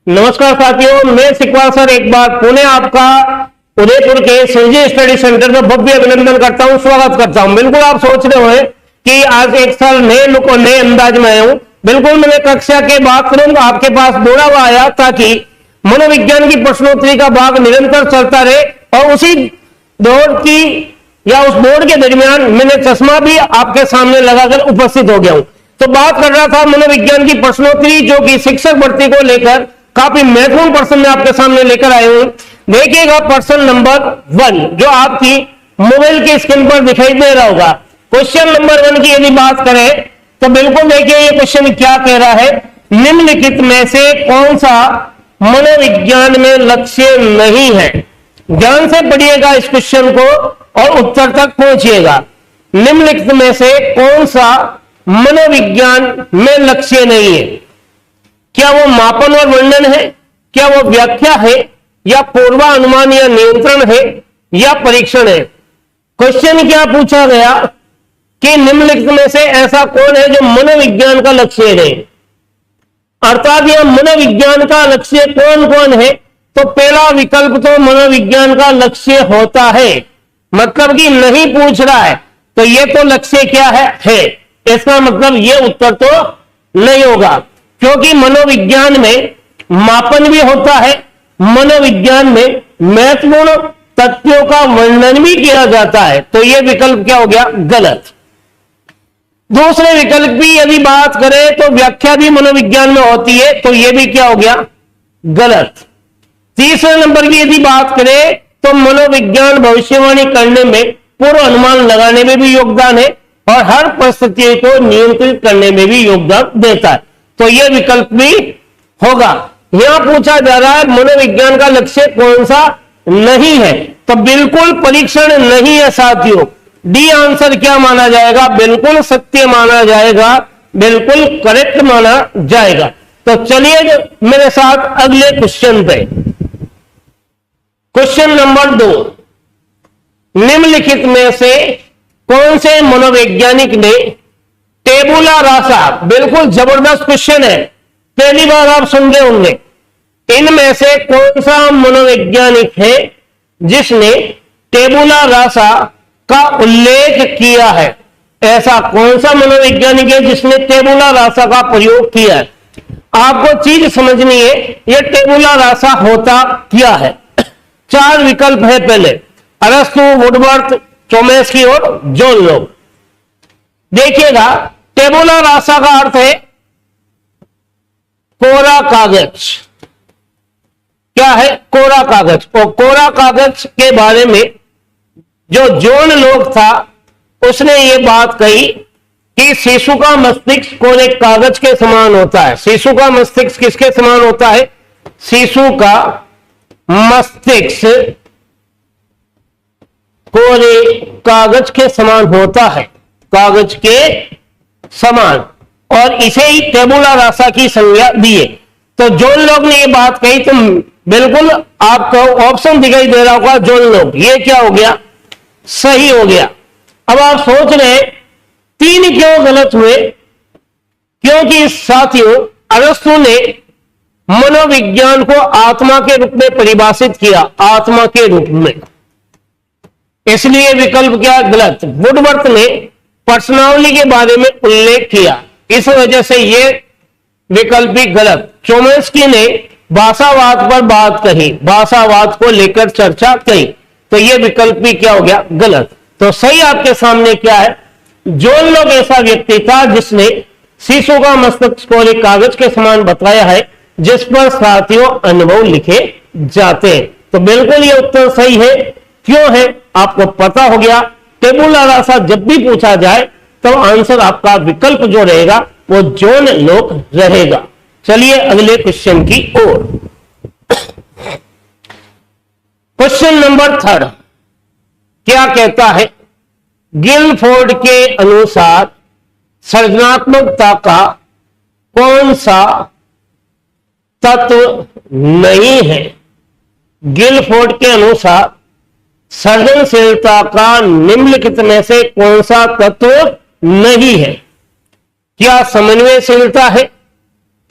नमस्कार साथियों, मैं सिकवाल सर एक बार पुणे आपका उदयपुर के संजय स्टडी सेंटर में भव्य अभिनंदन करता हूं, स्वागत करता हूं। बिल्कुल आप सोच रहे होंगे कि आज एक साल नए लुक और नए अंदाज में आया हूं। बिल्कुल मैंने कक्षा के बाथरूम आपके पास दौड़ा हुआ आया ताकि मनोविज्ञान की प्रश्नोत्तरी का भाग निरंतर चलता रहे और उसी दौड़ की या उस दौड़ के दरमियान मैंने चश्मा भी आपके सामने लगाकर उपस्थित हो गया हूं। तो बात कर रहा था मनोविज्ञान की प्रश्नोत्तरी जो कि शिक्षक भर्ती को लेकर काफी महत्वपूर्ण प्रश्न मैं आपके सामने लेकर आए हूं। देखिएगा प्रश्न नंबर 1 जो आपकी मोबाइल की स्क्रीन पर दिखाई दे रहा होगा। क्वेश्चन नंबर 1 की यदि बात करें तो बिल्कुल देखिए ये क्वेश्चन क्या कह रहा है। निम्नलिखित में से कौन सा मनोविज्ञान में लक्ष्य नहीं है? ध्यान से पढ़िएगा इस क्वेश्चन को और उत्तर तक पहुंचिएगा। निम्नलिखित में से कौन सा मनोविज्ञान में लक्ष्य नहीं है? क्या वो मापन और वर्णन है, क्या वो व्याख्या है, या पूर्वानुमान या नियंत्रण है, या परीक्षण है? क्वेश्चन क्या पूछा गया कि निम्नलिखित में से ऐसा कौन है जो मनोविज्ञान का लक्ष्य है? अर्थात यह मनोविज्ञान का लक्ष्य कौन कौन है? तो पहला विकल्प तो मनोविज्ञान का लक्ष्य होता है, मतलब कि नहीं पूछ रहा है तो यह तो लक्ष्य क्या है। इसका मतलब यह उत्तर तो नहीं होगा, क्योंकि मनोविज्ञान में मापन भी होता है, मनोविज्ञान में महत्वपूर्ण तथ्यों का वर्णन भी किया जाता है। तो यह विकल्प क्या हो गया? गलत। दूसरे विकल्प की यदि बात करें तो व्याख्या भी मनोविज्ञान में होती है, तो यह भी क्या हो गया? गलत। तीसरे नंबर की यदि बात करें तो मनोविज्ञान भविष्यवाणी करने में, पूर्व अनुमान लगाने में भी योगदान है और हर परिस्थिति को नियंत्रित करने में भी योगदान देता है। तो यह विकल्प भी होगा। यहां पूछा जा रहा है मनोविज्ञान का लक्ष्य कौन सा नहीं है, तो बिल्कुल परीक्षण नहीं है साथियों। डी आंसर क्या माना जाएगा? बिल्कुल सत्य माना जाएगा, बिल्कुल करेक्ट माना जाएगा। तो चलिए मेरे साथ अगले क्वेश्चन पे। क्वेश्चन नंबर 2, निम्नलिखित में से कौन से मनोवैज्ञानिक ने टेबुला रासा, बिल्कुल जबरदस्त क्वेश्चन है, पहली बार आप सुन रहे होंगे, इनमें से कौन सा मनोवैज्ञानिक है जिसने टेबुला रासा का उल्लेख किया है? ऐसा कौन सा मनोवैज्ञानिक है जिसने टेबुला रासा का प्रयोग किया है? आपको चीज समझनी है, यह टेबुला रासा होता क्या है। 4 विकल्प है। पहले अरस्तु, वुडवर्थ, चोमेस्की और जॉन लॉक। देखिएगा टेबुला रासा का अर्थ है कोरा कागज। क्या है? कोरा कागज। और कोरा कागज के बारे में जो जॉन लॉक था उसने ये बात कही कि शिशु का मस्तिष्क कोरे कागज के समान होता है। शिशु का मस्तिष्क किसके समान होता है? शिशु का मस्तिष्क कोरे कागज के समान होता है, कागज के समान, और इसे ही टेबुला रासा की संज्ञा दी है। तो जॉन लॉक ने ये बात कही, तो बिल्कुल आपको ऑप्शन दिखाई दे रहा होगा जॉन लॉक, ये क्या हो गया? सही हो गया। अब आप सोच रहे 3 क्यों गलत हुए? क्योंकि साथियों अरस्तु ने मनोविज्ञान को आत्मा के रूप में परिभाषित किया, आत्मा के रूप में, इसलिए विकल्प क्या? गलत। वुडवर्थ ने पर्सनालिटी के बारे में उल्लेख किया, इस वजह से यह विकल्प भी गलत। चोमेस्की ने भाषावाद पर बात कही, भाषावाद को लेकर चर्चा कही, तो यह विकल्प भी क्या हो गया? गलत। तो सही आपके सामने क्या है? जॉन लॉक ऐसा व्यक्ति था जिसने शिशु का मस्तिष्क को एक कागज के समान बताया है जिस पर साथियों अनुभव लिखे जाते हैं। तो बिल्कुल ये उत्तर सही है। क्यों है आपको पता हो गया। टेबुला रासा जब भी पूछा जाए तो आंसर आपका विकल्प जो रहेगा वो जॉन लॉक रहेगा। चलिए अगले क्वेश्चन की ओर। क्वेश्चन नंबर 3 क्या कहता है? गिलफोर्ड के अनुसार सृजनात्मकता का कौन सा तत्व नहीं है? गिलफोर्ड के अनुसार सृजनशीलता का निम्नलिखित में से कौन सा तत्व नहीं है? क्या समन्वयशीलता है,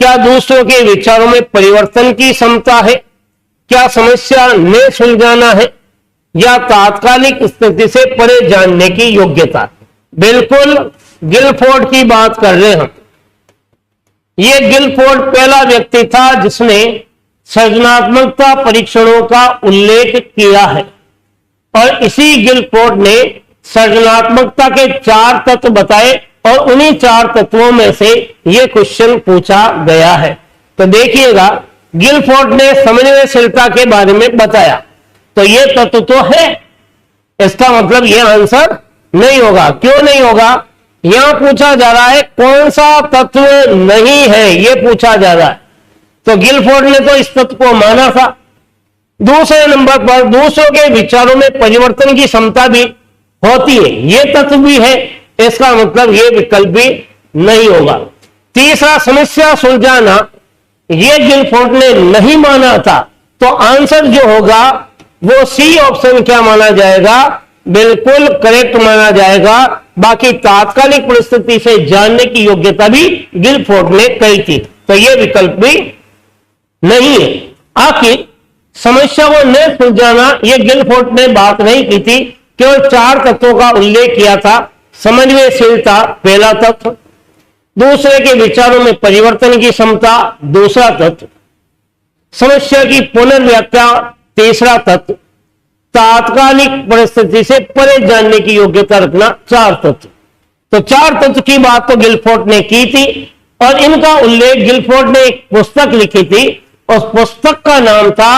क्या दूसरों के विचारों में परिवर्तन की क्षमता है, क्या समस्या ने सुलझाना है, या तात्कालिक स्थिति से परे जानने की योग्यता। बिल्कुल गिलफोर्ड की बात कर रहे हैं हम। ये गिलफोर्ड पहला व्यक्ति था जिसने सृजनात्मकता परीक्षणों का उल्लेख किया है, और इसी गिलफोर्ड ने सृजनात्मकता के 4 तत्व बताए, और उन्हीं 4 तत्वों में से यह क्वेश्चन पूछा गया है। तो देखिएगा, गिलफोर्ड ने समन्वयशीलता के बारे में बताया, तो यह तत्व तो है, इसका मतलब यह आंसर नहीं होगा। क्यों नहीं होगा? यहां पूछा जा रहा है कौन सा तत्व नहीं है, यह पूछा जा रहा है। तो गिलफोर्ड ने तो इस तत्व को माना था। दूसरे नंबर पर दूसरों के विचारों में परिवर्तन की क्षमता भी होती है, यह तत्व भी है, इसका मतलब यह विकल्प भी नहीं होगा। तीसरा, समस्या सुलझाना, यह गिलफोर्ड ने नहीं माना था, तो आंसर जो होगा वो सी ऑप्शन क्या माना जाएगा? बिल्कुल करेक्ट माना जाएगा। बाकी तात्कालिक परिस्थिति से जानने की योग्यता भी गिलफोर्ड ने कही थी, तो यह विकल्प भी नहीं है। आखिर समस्या को न सुलझाना, यह गिलफोर्ड ने बात नहीं की थी, केवल 4 तत्वों का उल्लेख किया था। समन्वयशीलता पहला तत्व, दूसरे के विचारों में परिवर्तन की क्षमता दूसरा तत्व, समस्या की पुनर्व्याख्या तीसरा तत्व, तात्कालिक परिस्थिति से परे जानने की योग्यता रखना 4 तत्व। तो 4 तत्व की बात तो गिलफोर्ड ने की थी, और इनका उल्लेख गिलफोर्ड ने एक पुस्तक लिखी थी, उस पुस्तक का नाम था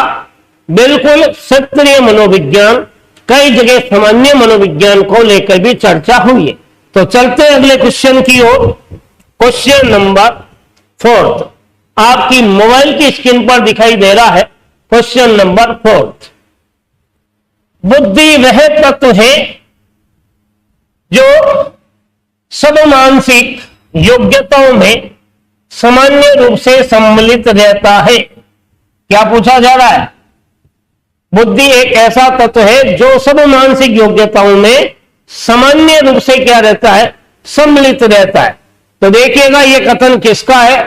बिल्कुल क्षेत्रीय मनोविज्ञान। कई जगह सामान्य मनोविज्ञान को लेकर भी चर्चा हुई है। तो चलते हैं अगले क्वेश्चन की ओर। क्वेश्चन नंबर 4 आपकी मोबाइल की स्क्रीन पर दिखाई दे रहा है। क्वेश्चन नंबर 4, बुद्धि वह तत्व है जो सब मानसिक योग्यताओं में सामान्य रूप से सम्मिलित रहता है। क्या पूछा जा रहा है? बुद्धि एक ऐसा तत्व है जो सब मानसिक योग्यताओं में सामान्य रूप से क्या रहता है? सम्मिलित रहता है। तो देखिएगा, यह कथन किसका है?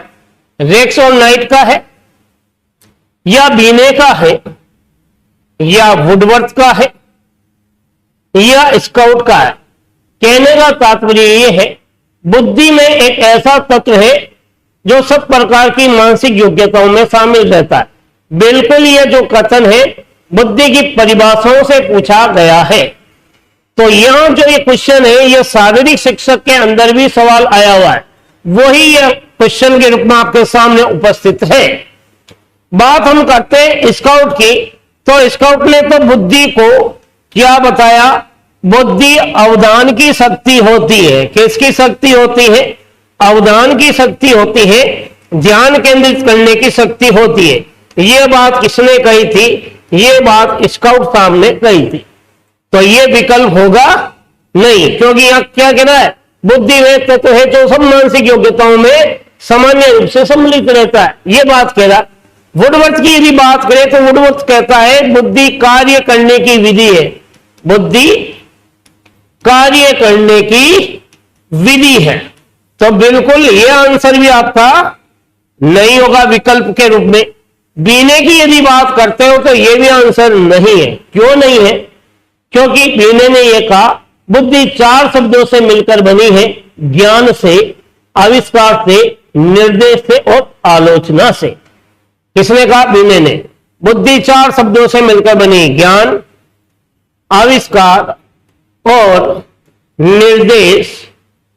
रेक्स और नाइट का है, या बीने का है, या वुडवर्थ का है, या स्काउट का है। कहने का तात्पर्य यह है, बुद्धि में एक ऐसा तत्व है जो सब प्रकार की मानसिक योग्यताओं में शामिल रहता है। बिल्कुल यह जो कथन है बुद्धि की परिभाषाओं से पूछा गया है। तो यहां जो ये क्वेश्चन है, यह शारीरिक शिक्षक के अंदर भी सवाल आया हुआ है, वही यह क्वेश्चन के रूप में आपके सामने उपस्थित है। बात हम करते हैं स्काउट की, तो स्काउट ने तो बुद्धि को क्या बताया? बुद्धि अवधान की शक्ति होती है। किसकी शक्ति होती है? अवधान की शक्ति होती है, ध्यान केंद्रित करने की शक्ति होती है। यह बात किसने कही थी? यह बात स्काउट साहब ने कही थी। तो यह विकल्प होगा नहीं, क्योंकि यहां क्या कह रहा है? बुद्धि वह तत्व है जो सब मानसिक योग्यताओं में सामान्य रूप से सम्मिलित रहता है, यह बात कह रहा है। वुडवर्थ की यदि बात करें तो वुडवर्थ कहता है बुद्धि कार्य करने की विधि है। बुद्धि कार्य करने की विधि है। तो बिल्कुल यह आंसर भी आपका नहीं होगा विकल्प के रूप में। बीने की यदि बात करते हो तो यह भी आंसर नहीं है। क्यों नहीं है? क्योंकि बीने ने यह कहा बुद्धि 4 शब्दों से मिलकर बनी है, ज्ञान से, आविष्कार से, निर्देश से और आलोचना से। किसने कहा? बीने ने। बुद्धि 4 शब्दों से मिलकर बनी, ज्ञान, आविष्कार और निर्देश,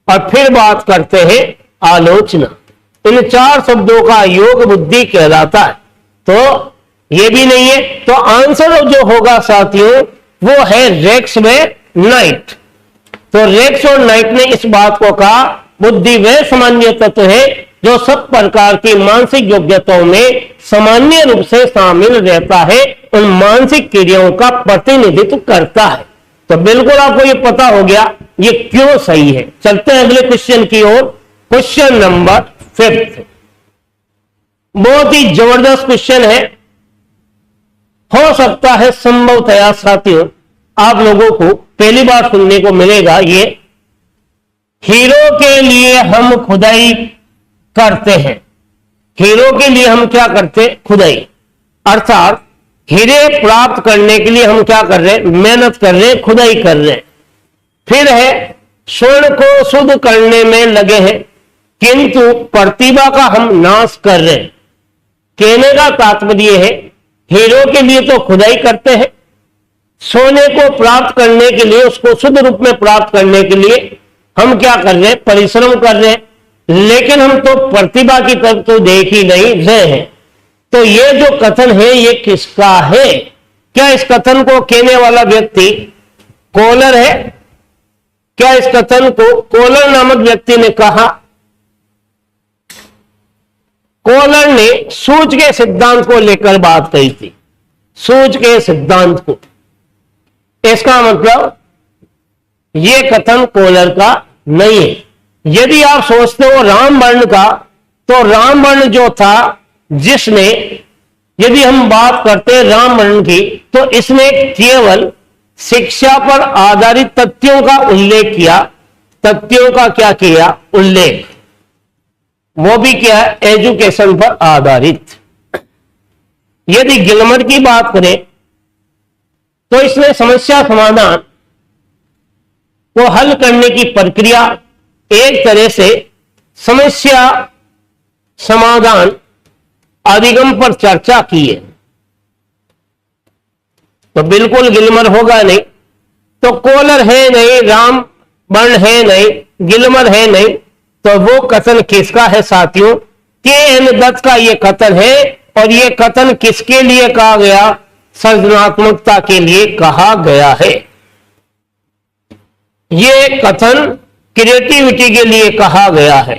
और फिर बात करते हैं आलोचना। इन 4 शब्दों का योग बुद्धि कहलाता है। तो यह भी नहीं है। तो आंसर जो होगा साथियों वो है रेक्स में नाइट। तो रेक्स और नाइट ने इस बात को कहा बुद्धि वह सामान्य तत्व है जो सब प्रकार की मानसिक योग्यताओं में सामान्य रूप से शामिल रहता है, उन मानसिक क्रियाओं का प्रतिनिधित्व करता है। तो बिल्कुल आपको यह पता हो गया ये क्यों सही है। चलते हैं अगले क्वेश्चन की ओर। क्वेश्चन नंबर 5 बहुत ही जबरदस्त क्वेश्चन है। हो सकता है संभवतया साथियों आप लोगों को पहली बार सुनने को मिलेगा। ये हीरो के लिए हम खुदाई करते हैं। हीरो के लिए हम क्या करते, खुदाई, अर्थात हीरे प्राप्त करने के लिए हम क्या कर रहे, मेहनत कर रहे, खुदाई कर रहे। फिर है स्वर्ण को शुद्ध करने में लगे हैं, किंतु प्रतिभा का हम नाश कर रहे हैं। कहने का तात्पर्य है हीरो के लिए तो खुदाई करते हैं, सोने को प्राप्त करने के लिए, उसको शुद्ध रूप में प्राप्त करने के लिए हम क्या कर रहे हैं, परिश्रम कर रहे हैं, लेकिन हम तो प्रतिभा की तरफ तो देख ही नहीं रहे हैं। तो ये जो कथन है ये किसका है? क्या इस कथन को कहने वाला व्यक्ति कोलर है? क्या इस कथन को कोलर नामक व्यक्ति ने कहा? कोलर ने सूच के सिद्धांत को लेकर बात कही थी, सूच के सिद्धांत को। इसका मतलब यह कथन कोलर का नहीं है। यदि आप सोचते हो राम वर्ण का, तो राम वर्ण जो था, जिसने, यदि हम बात करते हैं राम वर्ण की, तो इसने केवल शिक्षा पर आधारित तथ्यों का उल्लेख किया। तथ्यों का क्या किया? उल्लेख। वो भी क्या है? एजुकेशन पर आधारित। यदि गिलमर की बात करें तो इसने समस्या समाधान को हल करने की प्रक्रिया, एक तरह से समस्या समाधान अधिगम पर चर्चा की है। तो बिल्कुल गिलमर होगा नहीं, तो कोलर है नहीं, राम वर्ण है नहीं, गिलमर है नहीं, तो वो कथन किसका है साथियों? के.एन. दत्त का ये कथन है। और ये कथन किसके लिए कहा गया? सृजनात्मकता के लिए कहा गया है। ये कथन क्रिएटिविटी के लिए कहा गया है।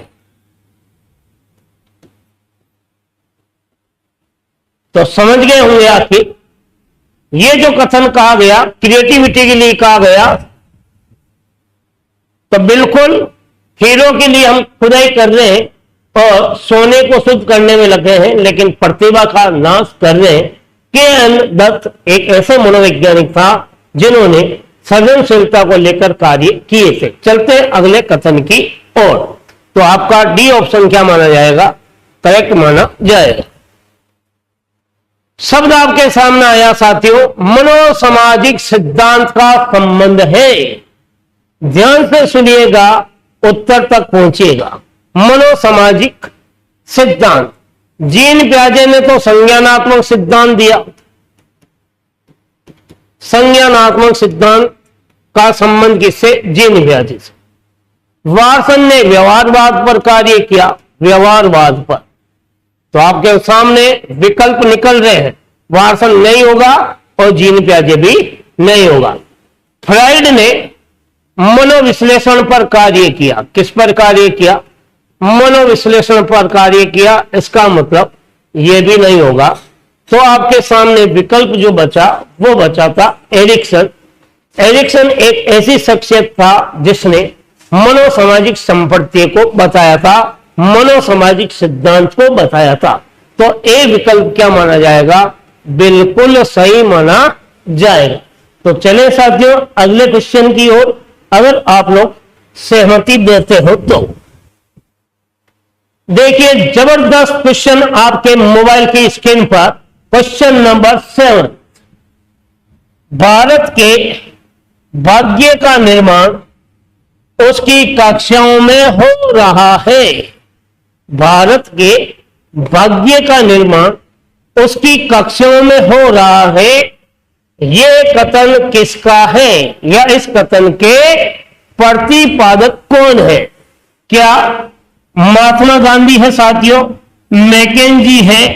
तो समझ गए होंगे आखिर ये जो कथन कहा गया क्रिएटिविटी के लिए कहा गया, तो बिल्कुल हीरो के लिए हम खुदाई कर रहे हैं और सोने को शुद्ध करने में लगे हैं, लेकिन प्रतिभा का नाश कर रहे हैं। के.एन. दत्त एक ऐसे मनोवैज्ञानिक था जिन्होंने सृजनशीलता को लेकर कार्य किए थे। चलते हैं अगले कथन की ओर। तो आपका डी ऑप्शन क्या माना जाएगा? करेक्ट माना जाएगा। शब्द आपके सामने आया साथियों, मनोसामाजिक सिद्धांत का संबंध है। ध्यान से सुनिएगा, उत्तर तक पहुंचिएगा। मनोसामाजिक सिद्धांत, जीन प्याजे ने तो संज्ञानात्मक सिद्धांत दिया। संज्ञानात्मक सिद्धांत का संबंध किससे? जीन प्याजे से। वाटसन ने व्यवहारवाद पर कार्य किया, व्यवहारवाद पर। तो आपके सामने विकल्प निकल रहे हैं, वाटसन नहीं होगा और जीन प्याजे भी नहीं होगा। फ्राइड ने मनोविश्लेषण पर कार्य किया। किस पर कार्य किया? मनोविश्लेषण पर कार्य किया। इसका मतलब यह भी नहीं होगा। तो आपके सामने विकल्प जो बचा वो बचा था एरिक्सन। एरिक्सन एक ऐसी शख्सियत था जिसने मनोसामाजिक संपत्ति को बताया था, मनोसामाजिक सिद्धांत को बताया था। तो ए विकल्प क्या माना जाएगा? बिल्कुल सही माना जाएगा। तो चले साथियों अगले क्वेश्चन की ओर, अगर आप लोग सहमति देते हो तो। देखिए जबरदस्त क्वेश्चन आपके मोबाइल की स्क्रीन पर, क्वेश्चन नंबर 7। भारत के भाग्य का निर्माण उसकी कक्षाओं में हो रहा है। भारत के भाग्य का निर्माण उसकी कक्षाओं में हो रहा है। यह कथन किसका है या इस कथन के प्रतिपादक कौन है? क्या महात्मा गांधी है साथियों, मैकेंजी है,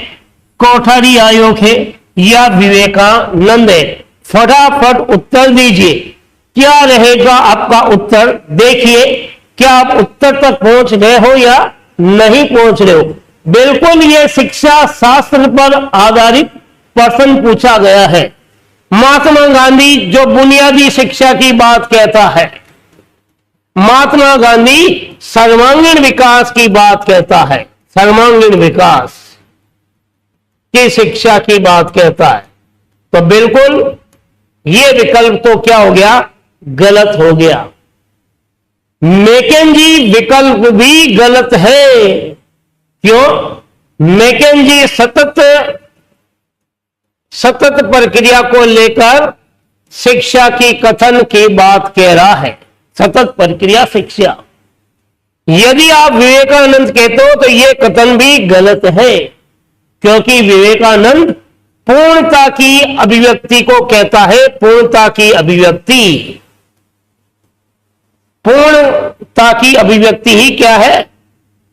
कोठारी आयोग है या विवेकानंद है? फटाफट उत्तर दीजिए। क्या रहेगा आपका उत्तर? देखिए क्या आप उत्तर तक पहुंच गए हो या नहीं पहुंच रहे हो। बिल्कुल ये शिक्षा शास्त्र पर आधारित प्रश्न पूछा गया है। महात्मा गांधी जो बुनियादी शिक्षा की बात कहता है, महात्मा गांधी सर्वांगीण विकास की बात कहता है, सर्वांगीण विकास की शिक्षा की बात कहता है। तो बिल्कुल ये विकल्प तो क्या हो गया? गलत हो गया। मैकेंजी विकल्प भी गलत है। क्यों? मैकेंजी सतत प्रक्रिया को लेकर शिक्षा की कथन की बात कह रहा है। सतत प्रक्रिया शिक्षा, यदि आप विवेकानंद कहते हो तो यह कथन भी गलत है, क्योंकि विवेकानंद पूर्णता की अभिव्यक्ति को कहता है। पूर्णता की अभिव्यक्ति, पूर्णता की अभिव्यक्ति ही क्या है?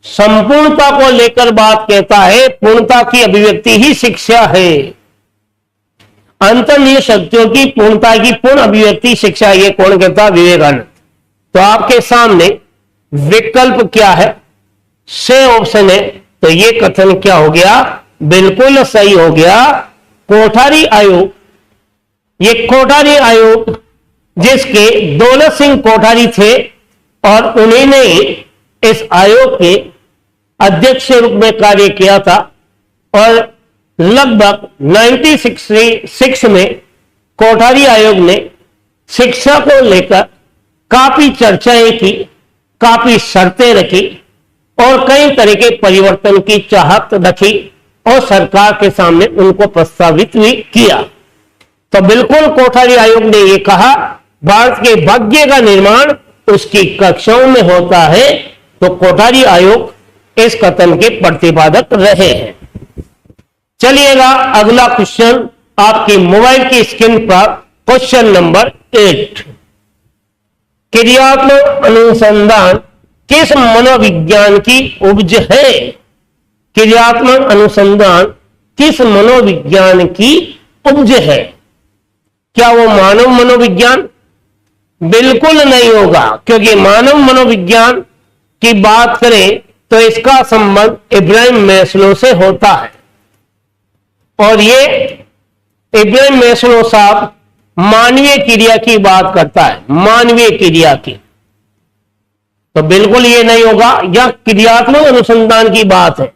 संपूर्णता को लेकर बात कहता है। पूर्णता की अभिव्यक्ति ही शिक्षा है। अंतर्निहित शक्तियों की पूर्णता की पूर्ण अभिव्यक्ति शिक्षा, ये कौन कहता? विवेकानंद। तो आपके सामने विकल्प क्या है? से ऑप्शन है, तो ये कथन क्या हो गया? बिल्कुल सही हो गया। कोठारी आयोग, ये कोठारी आयोग जिसके दौलत सिंह कोठारी थे और उन्हीं ने इस आयोग के अध्यक्ष के रूप में कार्य किया था, और लगभग 1966 में कोठारी आयोग ने शिक्षा को लेकर काफी चर्चाएं की, काफी शर्तें रखी और कई तरह के परिवर्तन की चाहत रखी और सरकार के सामने उनको प्रस्तावित भी किया। तो बिल्कुल कोठारी आयोग ने यह कहा, भारत के भाग्य का निर्माण उसकी कक्षाओं में होता है। तो कोठारी आयोग इस कथन के प्रतिपादक रहे हैं। चलिएगा अगला क्वेश्चन आपकी मोबाइल की स्क्रीन पर, क्वेश्चन नंबर 8। क्रियात्मक अनुसंधान किस मनोविज्ञान की उपज है? क्रियात्मक अनुसंधान किस मनोविज्ञान की उपज है? क्या वो मानव मनोविज्ञान? बिल्कुल नहीं होगा, क्योंकि मानव मनोविज्ञान की बात करें तो इसका संबंध इब्राहिम मैस्लो से होता है, और ये इब्राहिम मैस्लो साहब मानवीय क्रिया की बात करता है, मानवीय क्रिया की। तो बिल्कुल ये नहीं होगा। यह क्रियात्मक अनुसंधान की बात है।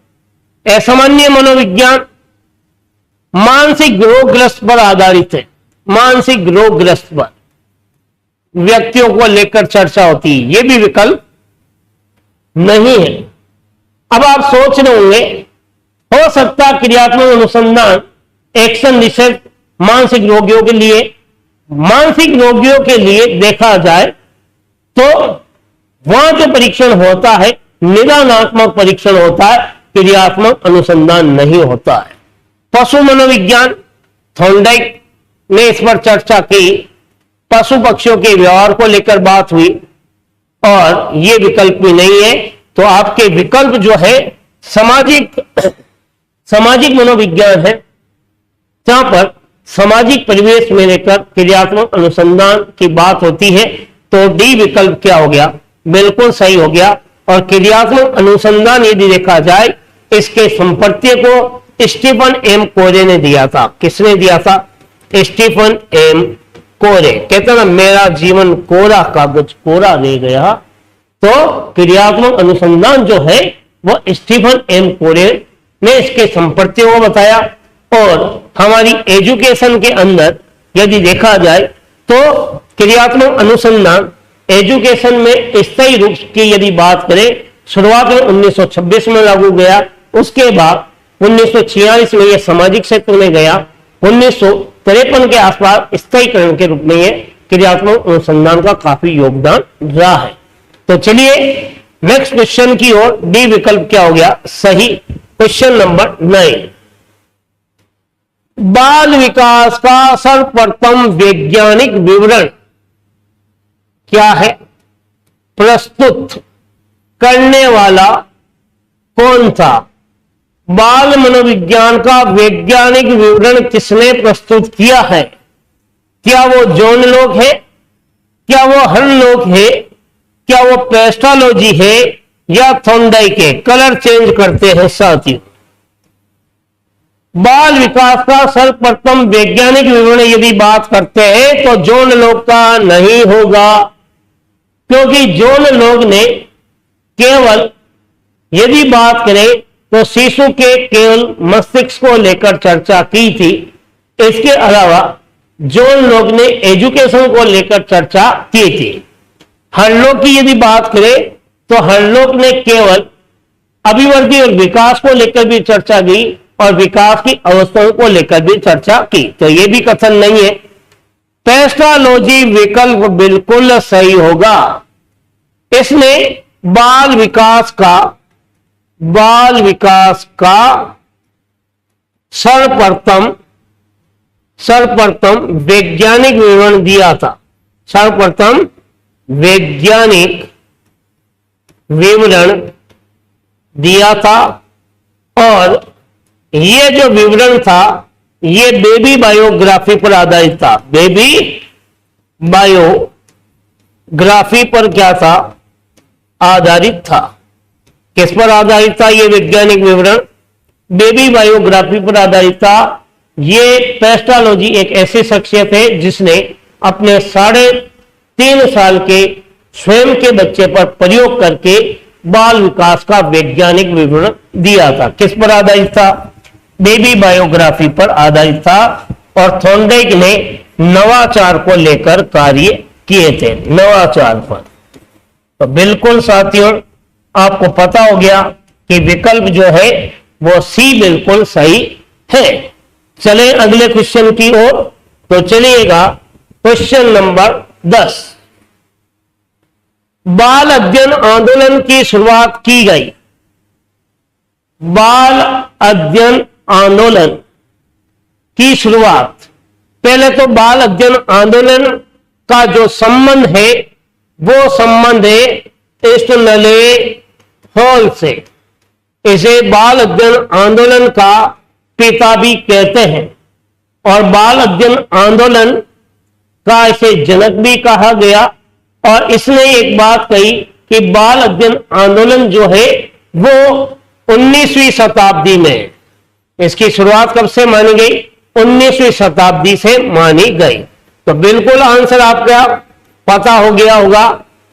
असामान्य मनोविज्ञान मानसिक रोगग्रस्त पर आधारित है। मानसिक रोगग्रस्त पर व्यक्तियों को लेकर चर्चा होती है, यह भी विकल्प नहीं है। अब आप सोच रहे होंगे, हो सकता क्रियात्मक अनुसंधान एक्शन रिसर्च मानसिक रोगियों के लिए, मानसिक रोगियों के लिए देखा जाए तो वहां जो परीक्षण होता है निदानात्मक परीक्षण होता है, क्रियात्मक अनुसंधान नहीं होता है। पशु मनोविज्ञान, थॉर्नडाइक ने इस पर चर्चा की, पशु पक्षियों के व्यवहार को लेकर बात हुई, और यह विकल्प भी नहीं है। तो आपके विकल्प जो है सामाजिक मनोविज्ञान है, जहां पर सामाजिक परिवेश में लेकर क्रियात्मक अनुसंधान की बात होती है। तो डी विकल्प क्या हो गया? बिल्कुल सही हो गया। और क्रियात्मक अनुसंधान यदि देखा जाए, इसके संपर्त्य को स्टीफन एम कोरे ने दिया था। किसने दिया था? स्टीफन एम कोरे। कहते ना, मेरा जीवन कोरा कागज कोरा रह गया। तो क्रियात्मक अनुसंधान जो है वो स्टीफन एम कोरे ने इसके संपर्त्यों को बताया। और हमारी एजुकेशन के अंदर यदि देखा जाए तो क्रियात्मक अनुसंधान एजुकेशन में स्थायी रूप की यदि बात करें, शुरुआत में 1926 में लागू गया, उसके बाद 1946 में यह सामाजिक क्षेत्र में गया, 1953 के आसपास स्थायीकरण के रूप में यह क्रियात्मक अनुसंधान का काफी योगदान रहा है। तो चलिए नेक्स्ट क्वेश्चन की ओर। डी विकल्प क्या हो गया? सही। क्वेश्चन नंबर 9, बाल विकास का सर्वप्रथम वैज्ञानिक विवरण क्या है? प्रस्तुत करने वाला कौन था? बाल मनोविज्ञान का वैज्ञानिक विवरण किसने प्रस्तुत किया है? क्या वो जॉन लॉक है? क्या वो हर्लोक है? क्या वो पेस्टालोजी है या थॉर्नडाइक है? कलर चेंज करते हैं साथियों। बाल विकास का सर्वप्रथम वैज्ञानिक विवरण यदि बात करते हैं तो जॉन लॉक का नहीं होगा, क्योंकि जॉन लॉक ने केवल यदि बात करें तो शिशु के केवल मस्तिष्क को लेकर चर्चा की थी। इसके अलावा जॉन लॉक ने एजुकेशन को लेकर चर्चा की थी। हर्लोक की यदि बात करें तो हर्लोक ने केवल अभिवृद्धि और विकास को लेकर भी चर्चा की और विकास की अवस्थाओं को लेकर भी चर्चा की। तो यह भी कथन नहीं है। पेस्टालॉजी विकल्प बिल्कुल सही होगा। इसने बाल विकास का सर्वप्रथम वैज्ञानिक विवरण दिया था। सर्वप्रथम वैज्ञानिक विवरण दिया था और यह जो विवरण था यह बेबी बायोग्राफी पर आधारित था। बेबी बायोग्राफी पर क्या था? आधारित था। किस पर आधारित था यह वैज्ञानिक विवरण? बेबी बायोग्राफी पर आधारित था। यह पेस्टालॉजी एक ऐसी शख्सियत है जिसने अपने 3.5 साल के स्वयं के बच्चे पर प्रयोग करके बाल विकास का वैज्ञानिक विवरण दिया था। किस पर आधारित था? बेबी बायोग्राफी पर आधारित था। और थॉर्नडाइक ने नवाचार को लेकर कार्य किए थे, नवाचार पर। तो बिल्कुल साथियों आपको पता हो गया कि विकल्प जो है वो सी बिल्कुल सही है। चले अगले क्वेश्चन की ओर। तो चलिएगा क्वेश्चन नंबर 10। बाल अध्ययन आंदोलन की शुरुआत की गई। बाल अध्ययन आंदोलन की शुरुआत, पहले तो बाल अध्ययन आंदोलन का जो संबंध है वो संबंध है ईस्टर्नले हॉल से। इसे बाल अध्ययन आंदोलन का पिता भी कहते हैं और बाल अध्ययन आंदोलन का इसे जनक भी कहा गया। और इसने एक बात कही कि बाल अध्ययन आंदोलन जो है वो 19वीं शताब्दी में, इसकी शुरुआत कब से मानी गई? 19वीं शताब्दी से मानी गई। तो बिल्कुल आंसर आपका पता हो गया होगा।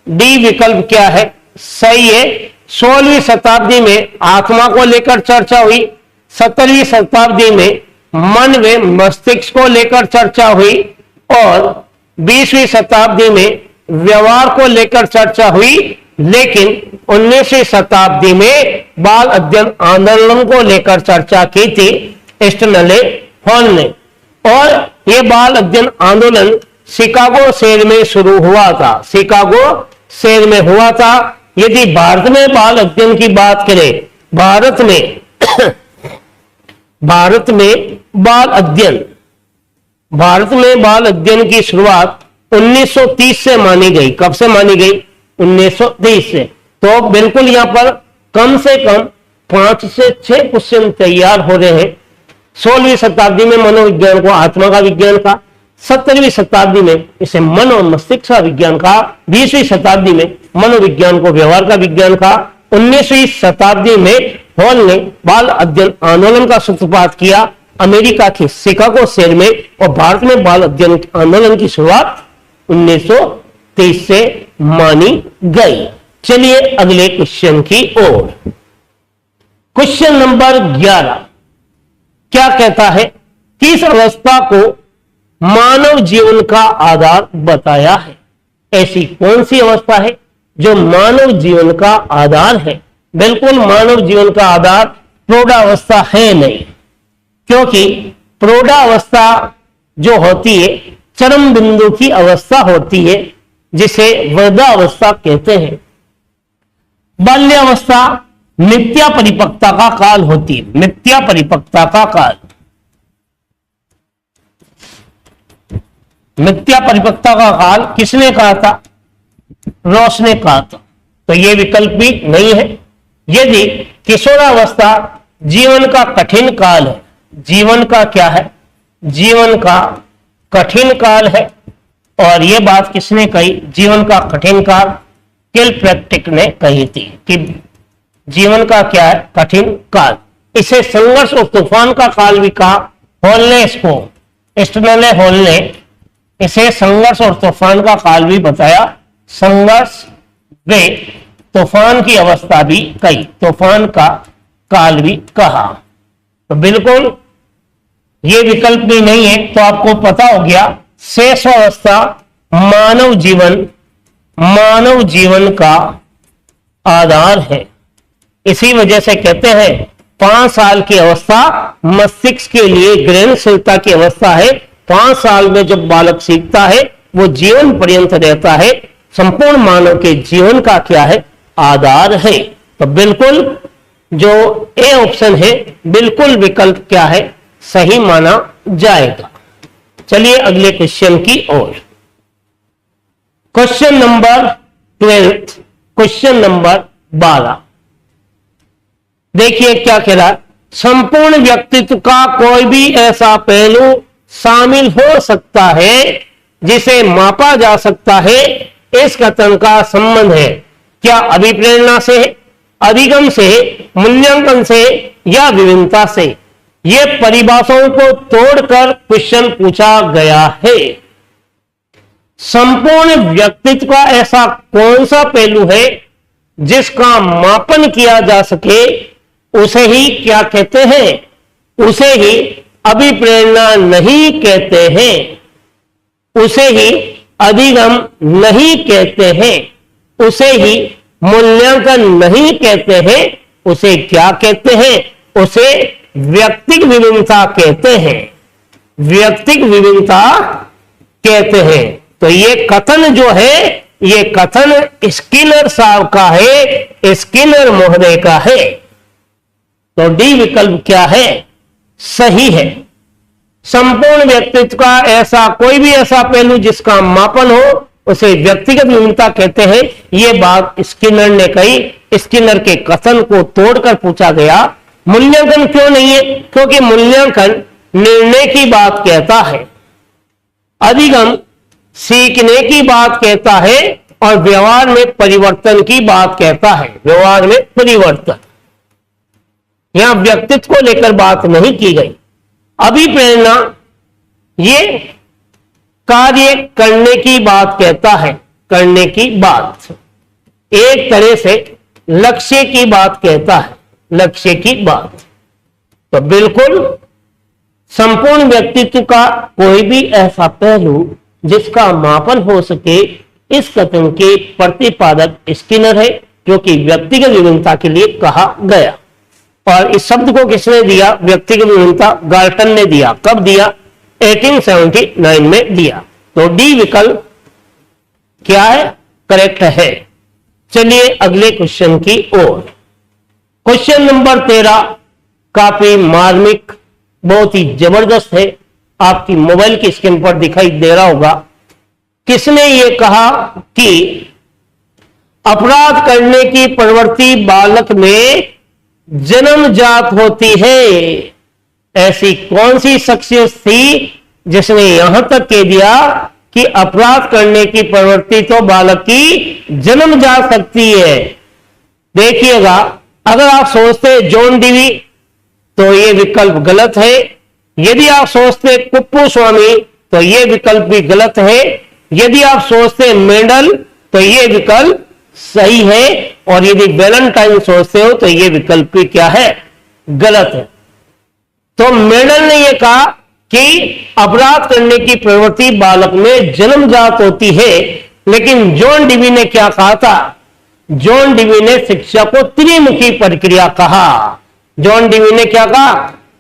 डी विकल्प क्या है? सही है। 16वीं शताब्दी में आत्मा को लेकर चर्चा हुई। 17वीं शताब्दी में मन व मस्तिष्क को लेकर चर्चा हुई और 20वीं शताब्दी में व्यवहार को लेकर चर्चा हुई। लेकिन 19वीं शताब्दी में बाल अध्ययन आंदोलन को लेकर चर्चा की थी ईस्टर्नले हॉल ने। और यह बाल अध्ययन आंदोलन शिकागो शहर में शुरू हुआ था। शिकागो शहर में हुआ था। यदि भारत में बाल अध्ययन की बात करें, भारत में बाल अध्ययन की शुरुआत 1930 से मानी गई। कब से मानी गई? 1930 से। तो बिल्कुल यहां पर कम से कम 5 से 6 क्वेश्चन तैयार हो रहे हैं। 16वीं शताब्दी में मनोविज्ञान को आत्मा का विज्ञान का, 17वीं शताब्दी में इसे मन और मस्तिष्क का विज्ञान का, 20वीं शताब्दी में मनोविज्ञान को व्यवहार का विज्ञान का, 19वीं शताब्दी में हॉल ने बाल अध्ययन आंदोलन का सूत्रपात किया अमेरिका के शिकागो शहर में। और भारत में बाल अध्ययन आंदोलन की शुरुआत 1930 से मानी गई। चलिए अगले क्वेश्चन की ओर। क्वेश्चन नंबर 11 क्या कहता है? किस अवस्था को मानव जीवन का आधार बताया है? ऐसी कौन सी अवस्था है जो मानव जीवन का आधार है? बिल्कुल मानव जीवन का आधार प्रौढ़ावस्था है नहीं, क्योंकि प्रौढ़ावस्था जो होती है चरम बिंदु की अवस्था होती है जिसे वृद्धावस्था कहते हैं। बाल्यावस्था मिथ्या परिपक्वता का काल होती है। मिथ्या परिपक्वता का काल, मिथ्या परिपक्वता का काल किसने कहा था? रॉस ने कहा था। तो यह विकल्प भी नहीं है। यदि किशोरावस्था जीवन का कठिन काल है, जीवन का क्या है? जीवन का कठिन काल है। और यह बात किसने कही? जीवन का कठिन काल किलप्रैक्टिक ने कही थी कि जीवन का क्या है? कठिन काल। इसे संघर्ष और तूफान का काल भी कहा। हॉल ने इसको, ईस्टर्नले हॉल ने इसे संघर्ष और तूफान का काल भी बताया। संघर्ष व तूफान की अवस्था भी कही, तूफान का काल भी कहा। तो बिल्कुल ये विकल्प भी नहीं है। तो आपको पता हो गया शेष अवस्था मानव जीवन का आधार है। इसी वजह से कहते हैं 5 साल की अवस्था मस्तिष्क के लिए ग्रहणशीलता की अवस्था है। 5 साल में जब बालक सीखता है वो जीवन पर्यंत रहता है, संपूर्ण मानव के जीवन का क्या है, आधार है। तो बिल्कुल जो ए ऑप्शन है बिल्कुल विकल्प क्या है, सही माना जाएगा। चलिए अगले क्वेश्चन की ओर। क्वेश्चन नंबर 12, क्वेश्चन नंबर 12 देखिए क्या कह रहा है। संपूर्ण व्यक्तित्व का कोई भी ऐसा पहलू शामिल हो सकता है जिसे मापा जा सकता है, इस कथन का संबंध है क्या अभिप्रेरणा से, अधिगम से, मूल्यांकन से या विभिन्नता से। ये परिभाषाओं को तोड़कर क्वेश्चन पूछा गया है। संपूर्ण व्यक्तित्व का ऐसा कौन सा पहलू है जिसका मापन किया जा सके, उसे ही क्या कहते हैं, उसे ही अभिप्रेरणा नहीं कहते हैं, उसे ही अधिगम नहीं कहते हैं, उसे ही मूल्यांकन नहीं कहते हैं, उसे क्या कहते हैं, उसे व्यक्तिगत विभिन्नता कहते हैं, व्यक्तिगत विभिन्नता कहते हैं। तो ये कथन जो है, ये कथन स्किनर साहब का है, स्किनर महोदय का है। तो डी विकल्प क्या है, सही है। संपूर्ण व्यक्तित्व का ऐसा कोई भी ऐसा पहलू जिसका मापन हो उसे व्यक्तिगत विभिन्नता कहते हैं। यह बात स्किनर ने कही। स्किनर के कथन को तोड़कर पूछा गया मूल्यांकन क्यों नहीं है, क्योंकि मूल्यांकन निर्णय की बात कहता है, अधिगम सीखने की बात कहता है और व्यवहार में परिवर्तन की बात कहता है, व्यवहार में परिवर्तन। यहां व्यक्तित्व को लेकर बात नहीं की गई। अभिप्रेरणा ये कार्य करने की बात कहता है, करने की बात, एक तरह से लक्ष्य की बात कहता है, लक्ष्य की बात। तो बिल्कुल संपूर्ण व्यक्तित्व का कोई भी ऐसा पहलू जिसका मापन हो सके, इस कथन के प्रतिपादक स्किनर है, जो कि व्यक्तिगत विभिन्नता के लिए कहा गया। और इस शब्द को किसने दिया, व्यक्तिगत विभिन्नता गाल्टन ने दिया। कब दिया, 1879 में दिया। तो डी विकल्प क्या है, करेक्ट है। चलिए अगले क्वेश्चन की ओर। क्वेश्चन नंबर 13 काफी मार्मिक, बहुत ही जबरदस्त है, आपकी मोबाइल की स्क्रीन पर दिखाई दे रहा होगा। किसने ये कहा कि अपराध करने की प्रवृत्ति बालक में जन्मजात होती है। ऐसी कौन सी शख्सियत थी जिसने यहां तक कह दिया कि अपराध करने की प्रवृत्ति तो बालक की जन्म जा सकती है। देखिएगा, अगर आप सोचते जॉन डीवी तो यह विकल्प गलत है। यदि आप सोचते कुप्पू स्वामी तो यह विकल्प भी गलत है। यदि आप सोचते मेंडल तो यह विकल्प सही है। और यदि वैलेंटाइन सोचते हो तो यह विकल्प भी क्या है, गलत है। तो मेंडल ने यह कहा कि अपराध करने की प्रवृत्ति बालक में जन्मजात होती है, लेकिन जॉन डीवी ने क्या कहा था, जॉन डीवी ने शिक्षा को त्रिमुखी प्रक्रिया कहा। जॉन डीवी ने क्या कहा,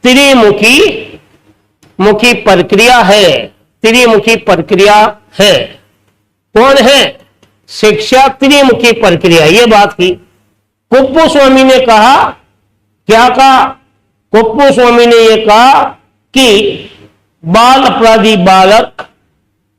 त्रिमुखी प्रक्रिया है, त्रिमुखी प्रक्रिया है। कौन है, शिक्षा त्रिमुखी प्रक्रिया, यह बात की। कुप्पू स्वामी ने कहा, क्या कहा, कुप्पू स्वामी ने यह कहा कि बाल अपराधी बालक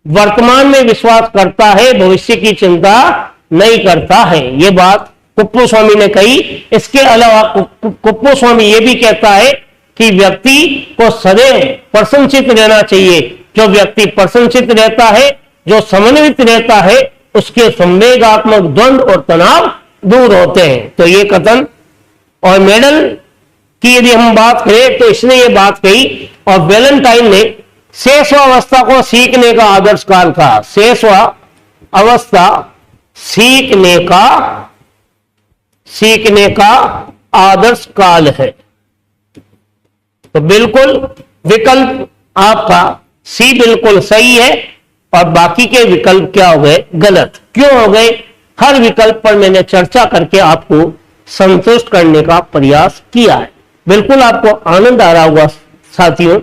वर्तमान में विश्वास करता है, भविष्य की चिंता नहीं करता है। यह बात कुप्पू स्वामी ने कही। इसके अलावा कुप्पू स्वामी यह भी कहता है कि व्यक्ति को सदैव प्रसन्नचित रहना चाहिए। जो व्यक्ति प्रसन्नचित रहता है, जो समन्वित रहता है, उसके संवेगात्मक द्वंद्व और तनाव दूर होते हैं। तो यह कथन, और मेडल की यदि हम बात करें तो इसने यह बात कही। और वैलेंटाइन ने शेषवावस्था को सीखने का आदर्श काल कहा। शेषवा अवस्था सीखने का आदर्श काल है। तो बिल्कुल विकल्प आपका सी बिल्कुल सही है और बाकी के विकल्प क्या हो गए, गलत। क्यों हो गए, हर विकल्प पर मैंने चर्चा करके आपको संतुष्ट करने का प्रयास किया है। बिल्कुल आपको आनंद आ रहा होगा साथियों,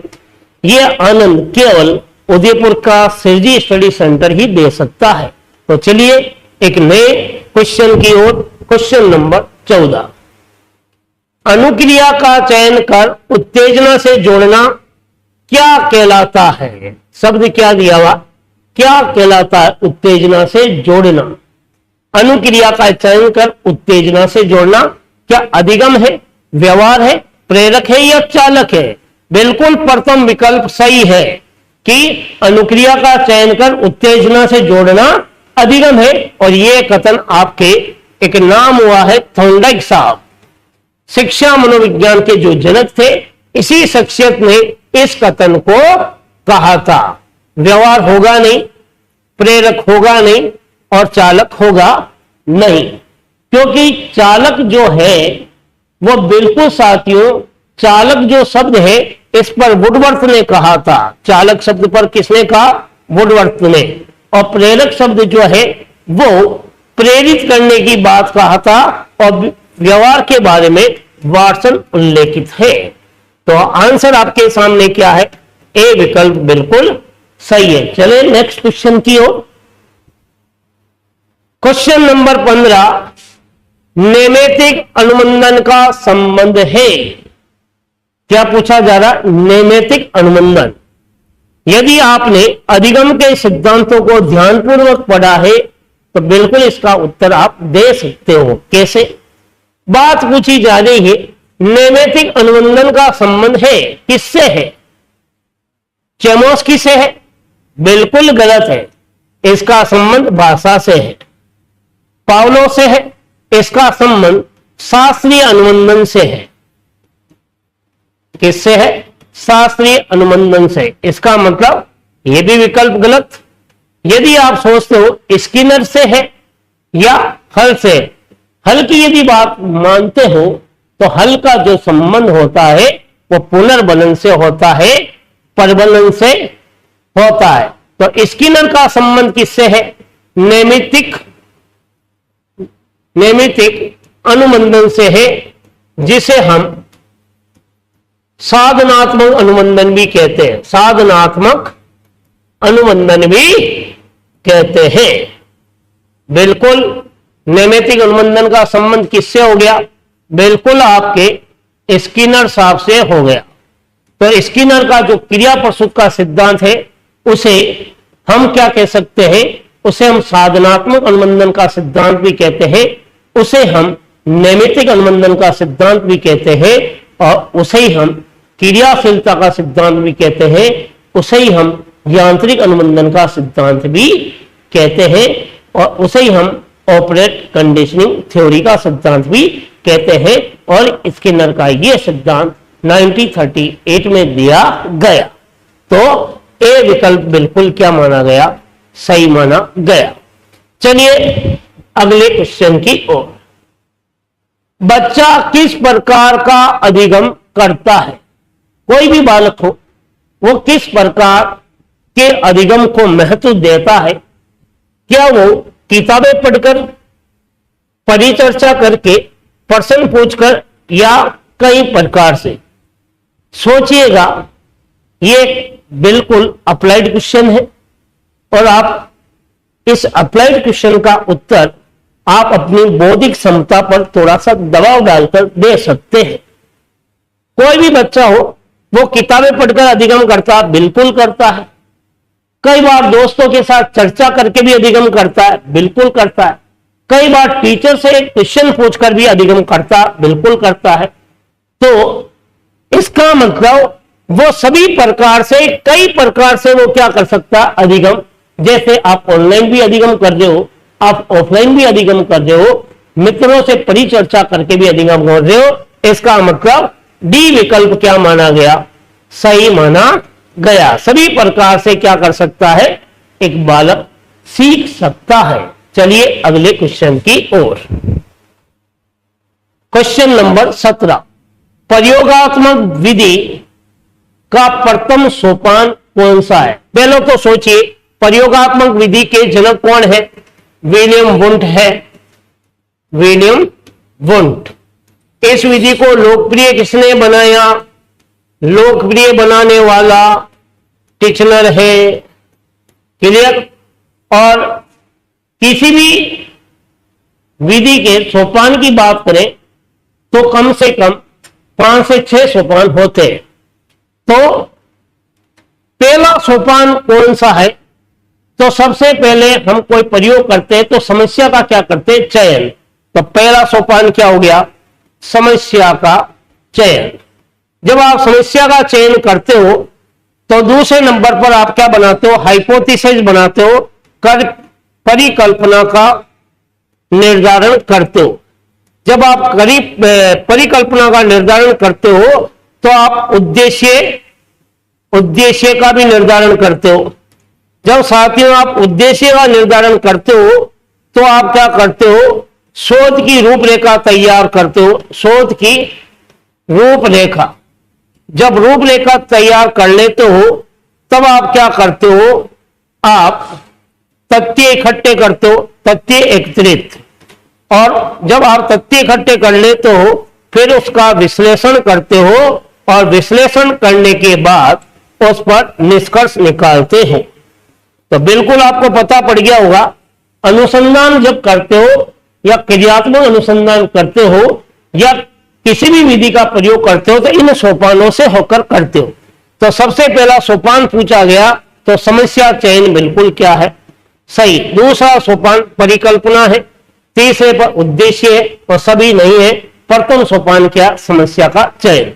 ये आनंद केवल उदयपुर का सिरजी स्टडी सेंटर ही दे सकता है। तो चलिए एक नए क्वेश्चन की ओर, क्वेश्चन नंबर 14। अनुक्रिया का चयन कर उत्तेजना से जोड़ना क्या कहलाता है? शब्द क्या दिया हुआ, क्या कहलाता है? उत्तेजना से जोड़ना। अनुक्रिया का चयन कर उत्तेजना से जोड़ना क्या अधिगम है, व्यवहार है, प्रेरक है या चालक है? बिल्कुल प्रथम विकल्प सही है कि अनुक्रिया का चयन कर उत्तेजना से जोड़ना अधिगम है। और यह कथन आपके एक नाम हुआ है थॉर्नडाइक साहब, शिक्षा मनोविज्ञान के जो जनक थे, इसी शख्सियत ने इस कथन को कहा था। व्यवहार होगा नहीं, प्रेरक होगा नहीं और चालक होगा नहीं, क्योंकि चालक जो है वो बिल्कुल साथियों, चालक जो शब्द है इस पर वुडवर्थ ने कहा था। चालक शब्द पर किसने कहा? वुडवर्थ ने। और प्रेरक शब्द जो है वो प्रेरित करने की बात कहा था और व्यवहार के बारे में वाटसन उल्लेखित है। तो आंसर आपके सामने क्या है? ए विकल्प बिल्कुल सही है। चले नेक्स्ट क्वेश्चन की ओर। क्वेश्चन नंबर 15, नैमित्तिक अनुबंधन का संबंध है। क्या पूछा जा रहा? नैमित्तिक अनुबंधन। यदि आपने अधिगम के सिद्धांतों को ध्यानपूर्वक पढ़ा है तो बिल्कुल इसका उत्तर आप दे सकते हो। कैसे? बात पूछी जा रही है नैमित्तिक अनुबंधन का संबंध है, किससे है? चेमोस्की से है? बिल्कुल गलत है। इसका संबंध भाषा से है। पावलोव से है? इसका संबंध शास्त्रीय अनुबंधन से है। किससे है? शास्त्रीय अनुबंधन से। इसका मतलब यह भी विकल्प गलत। यदि आप सोचते हो स्किनर से है या हल से, हल की यदि बात मानते हो तो हल का जो संबंध होता है वो पुनर्बनन से होता है, परबनन से होता है। तो स्किनर का संबंध किससे है? नैमित्तिक अनुबंधन से है, जिसे हम साधनात्मक अनुबंधन भी कहते हैं। साधनात्मक अनुबंधन भी कहते हैं। बिल्कुल नैमित्तिक अनुबंधन का संबंध किससे हो गया? बिल्कुल आपके स्किनर साहब से हो गया। तो स्किनर का जो क्रिया प्रसूत का सिद्धांत है उसे हम क्या कह सकते हैं? उसे हम साधनात्मक अनुबंधन का सिद्धांत भी कहते हैं, उसे हम नैमित्तिक अनुबंधन का सिद्धांत भी कहते हैं, और उसे ही हम क्रियाशीलता का सिद्धांत भी कहते हैं, उसे ही हम यांत्रिक अनुबंधन का सिद्धांत भी कहते हैं, और उसे ही हम ऑपरेट कंडीशनिंग थ्योरी का सिद्धांत भी कहते हैं। और स्किनर का यह सिद्धांत 1938 में दिया गया। तो ए विकल्प बिल्कुल क्या माना गया? सही माना गया। चलिए अगले क्वेश्चन की ओर। बच्चा किस प्रकार का अधिगम करता है? कोई भी बालक हो वो किस प्रकार के अधिगम को महत्व देता है? क्या वो किताबें पढ़कर, परिचर्चा करके, प्रश्न पूछकर, या कई प्रकार से? सोचिएगा, ये बिल्कुल अप्लाइड क्वेश्चन है और आप इस अप्लाइड क्वेश्चन का उत्तर आप अपनी बौद्धिक क्षमता पर थोड़ा सा दबाव डालकर दे सकते हैं। कोई भी बच्चा हो वो किताबें पढ़कर अधिगम करता है, बिल्कुल करता है। कई बार दोस्तों के साथ चर्चा करके भी अधिगम करता है, बिल्कुल करता है। कई बार टीचर से क्वेश्चन पूछकर भी अधिगम करता, बिल्कुल करता है। तो इसका मतलब वो सभी प्रकार से, कई प्रकार से वो क्या कर सकता है? अधिगम। जैसे आप ऑनलाइन भी अधिगम कर रहे हो, आप ऑफलाइन भी अधिगम कर रहे हो, मित्रों से परिचर्चा करके भी अधिगम कर रहे हो। इसका मतलब डी विकल्प क्या माना गया? सही माना गया। सभी प्रकार से क्या कर सकता है? एक बालक सीख सकता है। चलिए अगले क्वेश्चन की ओर। क्वेश्चन नंबर 17, प्रयोगात्मक विधि का प्रथम सोपान कौन सा है? पहले तो सोचिए, प्रयोगात्मक विधि के जनक कौन है? विलियम वुंट है। William Wundt. इस विधि को लोकप्रिय किसने बनाया? लोकप्रिय बनाने वाला टिचनर है। क्लियर? और किसी भी विधि के सोपान की बात करें तो कम से कम 5 से 6 सोपान होते हैं। तो पहला सोपान कौन सा है? तो सबसे पहले हम कोई प्रयोग करते हैं तो समस्या का क्या करते हैं? चयन। तो पहला सोपान क्या हो गया? समस्या का चयन। जब आप समस्या का चयन करते हो तो दूसरे नंबर पर आप क्या बनाते हो? हाइपोथेसिस बनाते हो, कर परिकल्पना का निर्धारण करते हो। जब आप परिकल्पना का निर्धारण करते हो तो आप उद्देश्य का भी निर्धारण करते हो। जब साथियों आप उद्देश्य का निर्धारण करते हो तो आप क्या करते हो? शोध की रूपरेखा तैयार करते हो। शोध की रूपरेखा। जब रूपरेखा तैयार कर लेते हो तब आप क्या करते हो? आप तथ्य इकट्ठे करते हो, तथ्य एकत्रित। और जब आप तथ्य इकट्ठे कर लेते हो फिर उसका विश्लेषण करते हो और विश्लेषण करने के बाद उस पर निष्कर्ष निकालते हो। तो बिल्कुल आपको पता पड़ गया होगा, अनुसंधान जब करते हो या क्रियात्मक अनुसंधान करते हो या किसी भी विधि का प्रयोग करते हो तो इन सोपानों से होकर करते हो। तो सबसे पहला सोपान पूछा गया तो समस्या चयन बिल्कुल क्या है? सही। दूसरा सोपान परिकल्पना है, तीसरे पर उद्देश्य है और सभी नहीं है। प्रथम सोपान क्या? समस्या का चयन।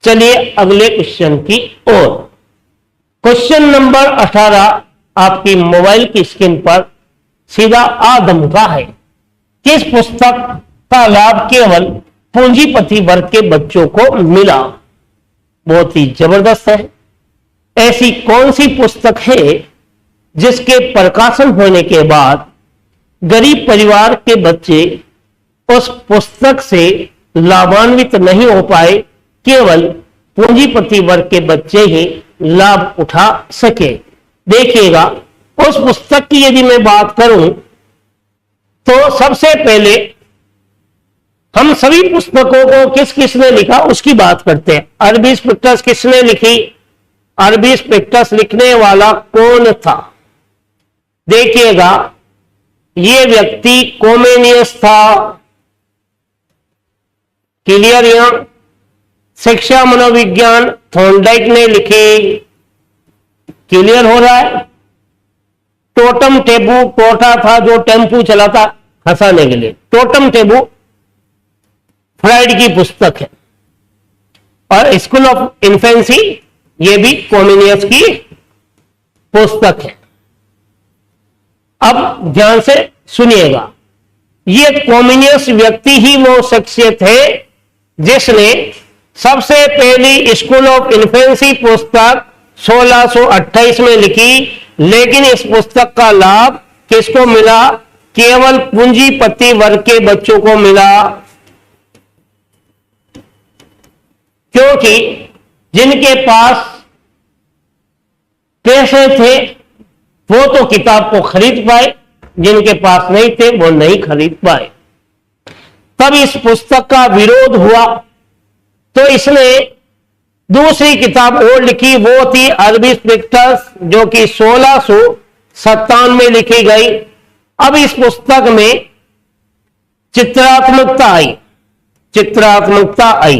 चलिए अगले क्वेश्चन की ओर। क्वेश्चन नंबर 18 आपकी मोबाइल की स्क्रीन पर सीधा आदम का है। किस पुस्तक का लाभ केवल पूंजीपति वर्ग के बच्चों को मिला? बहुत ही जबरदस्त है। ऐसी कौन सी पुस्तक है जिसके प्रकाशन होने के बाद गरीब परिवार के बच्चे उस पुस्तक से लाभान्वित नहीं हो पाए, केवल पूंजीपति वर्ग के बच्चे ही लाभ उठा सके? देखिएगा, उस पुस्तक की यदि मैं बात करूं तो सबसे पहले हम सभी पुस्तकों को किस किसने लिखा उसकी बात करते हैं। अरबी स्पेक्ट्रस किसने लिखी? अरबी स्पेक्ट्रस लिखने वाला कौन था? देखिएगा, यह व्यक्ति कोमेनियस था। क्लियर? यहां शिक्षा मनोविज्ञान थॉर्नडाइक ने लिखी। क्लियर हो रहा है? टोटम टेबू टोटा था जो टेम्पू चलाता हंसाने के लिए। टोटम टेबू फ्राइड की पुस्तक है। और स्कूल ऑफ इन्फेंसी ये भी कोमेनियस की पुस्तक है। अब ध्यान से सुनिएगा, ये कोमेनियस व्यक्ति ही वो शख्सियत है जिसने सबसे पहली स्कूल ऑफ इन्फेंसी पुस्तक 1628 में लिखी। लेकिन इस पुस्तक का लाभ किसको मिला? केवल पूंजीपति वर्ग के बच्चों को मिला, क्योंकि जिनके पास पैसे थे वो तो किताब को खरीद पाए, जिनके पास नहीं थे वो नहीं खरीद पाए। तब इस पुस्तक का विरोध हुआ तो इसने दूसरी किताब और लिखी, वो थी अरबी स्पेक्ट्रस, जो कि 1657 में लिखी गई। अब इस पुस्तक में चित्रात्मकता आई। चित्रात्मकता आई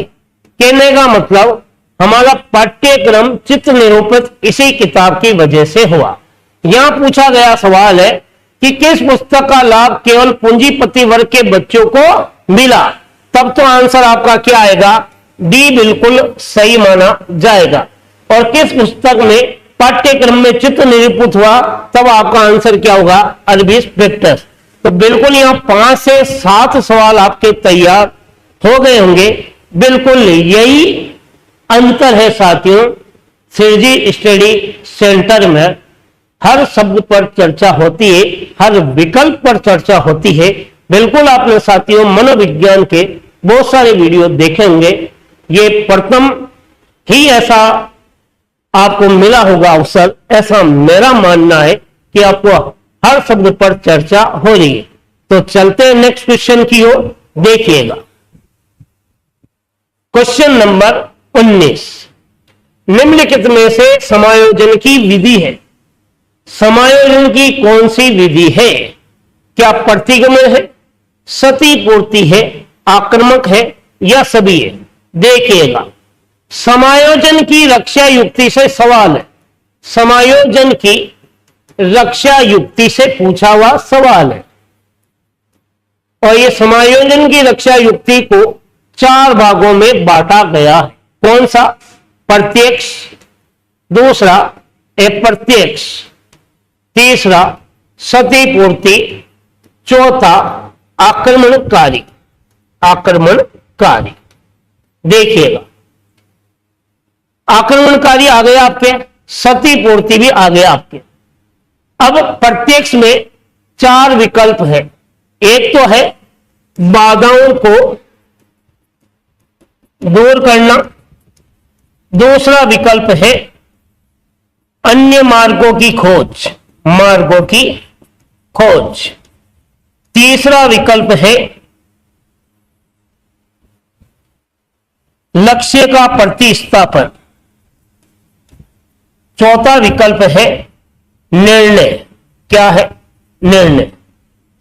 कहने का मतलब हमारा पाठ्यक्रम चित्र निरूपित इसी किताब की वजह से हुआ। यहां पूछा गया सवाल है कि किस पुस्तक का लाभ केवल पूंजीपति वर्ग के बच्चों को मिला? तब तो आंसर आपका क्या आएगा? डी बिल्कुल सही माना जाएगा। और किस पुस्तक में पाठ्यक्रम में चित्र निरूपित हुआ? तब आपका आंसर क्या होगा? अरबी स्पेक्ट्रस। तो बिल्कुल यहां 5 से 7 सवाल आपके तैयार हो गए होंगे। बिल्कुल यही अंतर है साथियों, सिरजी स्टडी सेंटर में हर शब्द पर चर्चा होती है, हर विकल्प पर चर्चा होती है। बिल्कुल आपने साथियों मनोविज्ञान के बहुत सारे वीडियो देखे होंगे। ये प्रथम ही ऐसा आपको मिला होगा अवसर, ऐसा मेरा मानना है कि आपको हर शब्द पर चर्चा हो रही है। तो चलते हैं नेक्स्ट क्वेश्चन की ओर। देखिएगा क्वेश्चन नंबर 19, निम्नलिखित में से समायोजन की विधि है, समायोजन की कौन सी विधि है? क्या प्रतिगमन है, सती पूर्ति है, आक्रमक है या सभी है? देखिएगा, समायोजन की रक्षा युक्ति से सवाल है, समायोजन की रक्षा युक्ति से पूछा हुआ सवाल है। और यह समायोजन की रक्षा युक्ति को 4 भागों में बांटा गया है। कौन सा? प्रत्यक्ष, दूसरा अप्रत्यक्ष, तीसरा सती पूर्ति, चौथा आक्रमणकारी। आक्रमणकारी देखिएगा, आक्रमणकारी आ गया आपके, सती पूर्ति भी आ गया आपके। अब प्रत्यक्ष में 4 विकल्प है। एक तो है बाधाओं को दूर करना, दूसरा विकल्प है अन्य मार्गों की खोज, मार्गों की खोज, तीसरा विकल्प है लक्ष्य का प्रतिस्थापन, चौथा विकल्प है निर्णय। क्या है? निर्णय।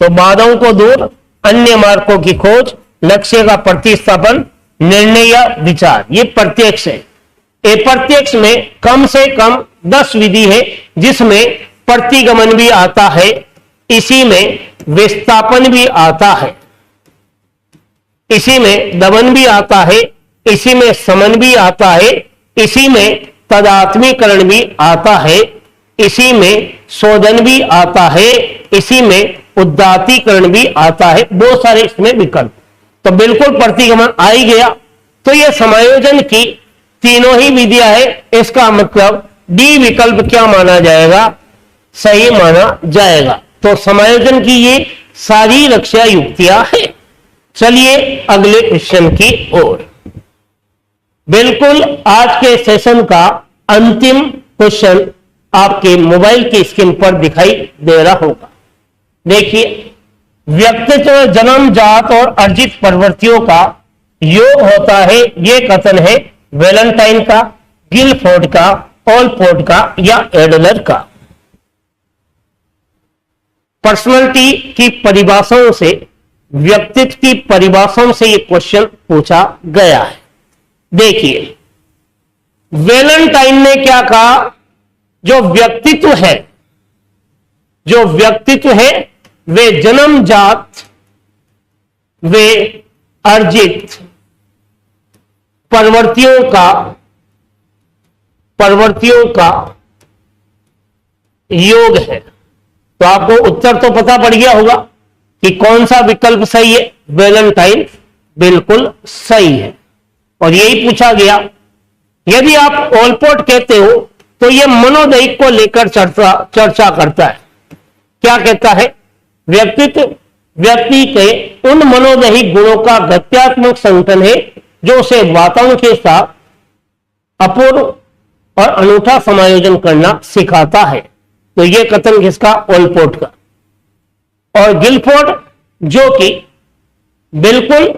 तो बाधाओं को दूर, अन्य मार्गों की खोज, लक्ष्य का प्रतिस्थापन, निर्णय या विचार, ये प्रत्यक्ष है। अप्रत्यक्ष में कम से कम 10 विधि है, जिसमें प्रतिगमन भी आता है, इसी में विस्थापन भी आता है, इसी में दमन भी आता है, इसी में समन भी आता है, इसी में तदात्मीकरण भी आता है, इसी में शोधन भी आता है, इसी में उदात्तीकरण भी आता है। बहुत सारे इसमें विकल्प। तो बिल्कुल प्रतिगमन आ ही गया। तो यह समायोजन की तीनों ही विधियां है। इसका मतलब डी विकल्प क्या माना जाएगा? सही माना जाएगा। तो समायोजन की ये सारी रक्षा युक्तियां हैं। चलिए अगले क्वेश्चन की ओर। बिल्कुल आज के सेशन का अंतिम क्वेश्चन आपके मोबाइल की स्क्रीन पर दिखाई दे रहा होगा। देखिए, व्यक्तित्व जन्म जात और अर्जित प्रवृत्तियों का योग होता है, यह कथन है वैलेंटाइन का, गिलफोर्ड का, ऑलपोर्ट का या एडलर का। पर्सनालिटी की परिभाषाओं से, व्यक्तित्व की परिभाषाओं से यह क्वेश्चन पूछा गया है। देखिए, वैलेंटाइन ने क्या कहा? जो व्यक्तित्व है, जो व्यक्तित्व है वे जन्मजात, वे अर्जित प्रवृत्तियों का योग है। तो आपको उत्तर तो पता पड़ गया होगा कि कौन सा विकल्प सही है। वैलेंटाइन बिल्कुल सही है। और यही पूछा गया। यदि आप ऑलपोर्ट कहते हो तो यह मनोदैहिक को लेकर चर्चा करता है। क्या कहता है? व्यक्तित्व व्यक्ति के उन मनोदैहिक गुणों का गत्यात्मक संगठन है जो उसे वातावरण के साथ अपूर्व और अनूठा समायोजन करना सिखाता है। तो यह कथन किसका? ऑलपोर्ट का। और गिलफोर्ड जो कि बिल्कुल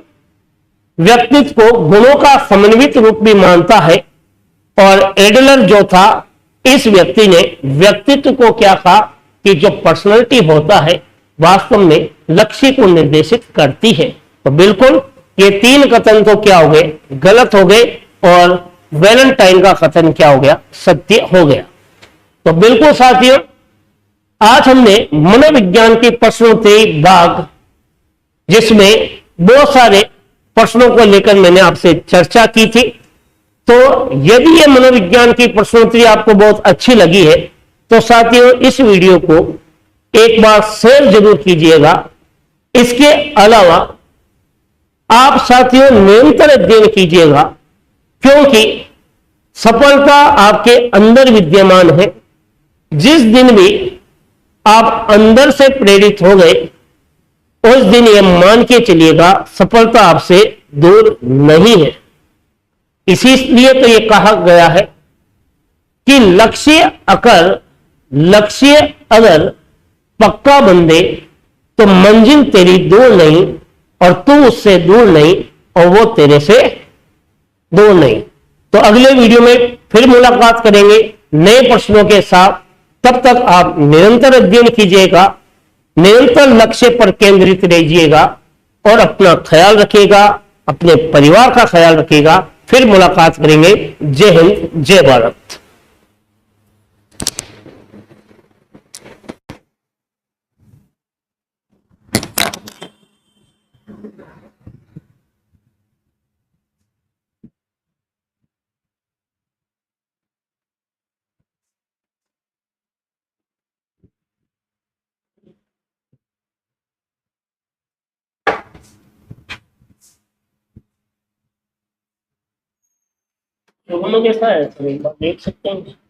व्यक्तित्व को गुणों का समन्वित रूप भी मानता है। और एडलर जो था, इस व्यक्ति ने व्यक्तित्व को क्या कहा कि जो पर्सनालिटी होता है वास्तव में लक्ष्य को निर्देशित करती है। तो बिल्कुल ये 3 कथन तो क्या हो गए? गलत हो गए। और वैलेंटाइन का कथन क्या हो गया? सत्य हो गया। तो बिल्कुल साथियों, आज हमने मनोविज्ञान की प्रश्नोत्तरी भाग, जिसमें बहुत सारे प्रश्नों को लेकर मैंने आपसे चर्चा की थी। तो यदि ये मनोविज्ञान की प्रश्नोत्तरी आपको बहुत अच्छी लगी है तो साथियों इस वीडियो को एक बार शेयर जरूर कीजिएगा। इसके अलावा आप साथियों निरंतर अध्ययन कीजिएगा, क्योंकि सफलता आपके अंदर विद्यमान है। जिस दिन भी आप अंदर से प्रेरित हो गए उस दिन यह मान के चलिएगा सफलता आपसे दूर नहीं है। इसीलिए तो यह कहा गया है कि लक्ष्य अगर पक्का बन दे तो मंजिल तेरी दूर नहीं, और तू उससे दूर नहीं और वो तेरे से दूर नहीं। तो अगले वीडियो में फिर मुलाकात करेंगे नए प्रश्नों के साथ। तब तक आप निरंतर अध्ययन कीजिएगा, निरंतर लक्ष्य पर केंद्रित रहिएगा और अपना ख्याल रखिएगा, अपने परिवार का ख्याल रखिएगा। फिर मुलाकात करेंगे। जय हिंद, जय भारत। कैसा है, देख सकते हैं।